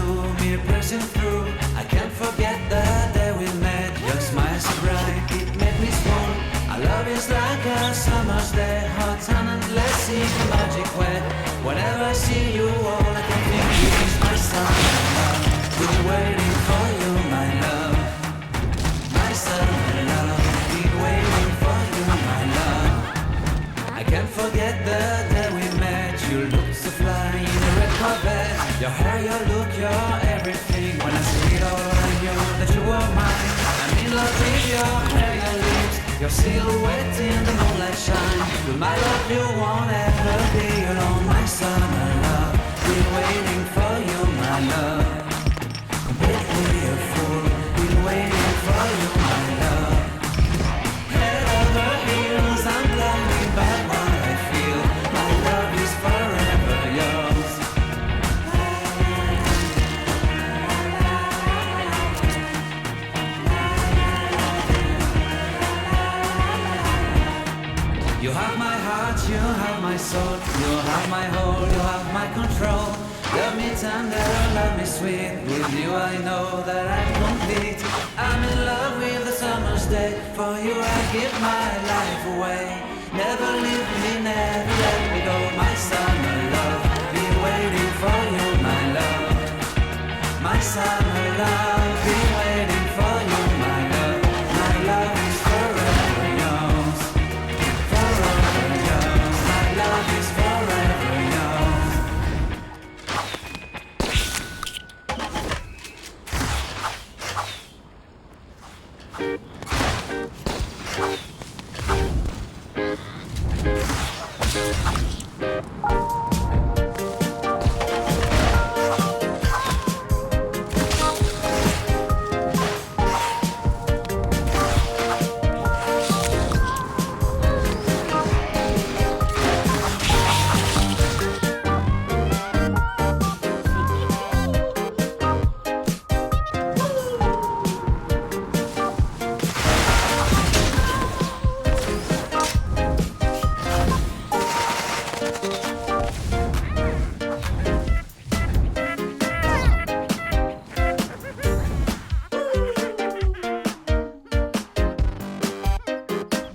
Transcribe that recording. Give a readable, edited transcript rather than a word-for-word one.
blue, me pressing through. I can't forget the day we met. Your smile so bright, it made me swoon. Our love is like a summer's day, hot and endless in a magic way. Whenever I see you, all I can think is my summer love. Been waiting for you, my love. My summer love. Been waiting for you, my love. I can't forget the day we met. You looked so fly in the red carpet. Your hair, your look, your everything. When I see it all, I knew that you were mine. I'm in love with your hair, your lips, your silhouette in the moonlight shine. With my love, you won't ever be alone. My summer love, been waiting for you, my love. Completely a fool, been waiting for you, my love. Head over heels, I'm blinded by what I feel. My love is forever yours. You have my heart, you have my soul. You have my whole, you have my control. Love me tender, love me sweet. With you I know that I'm complete. I'm in love with the summer's day. For you I give my life away. Never leave me, never let me go. My summer love, been waiting for you, my love. My summer love.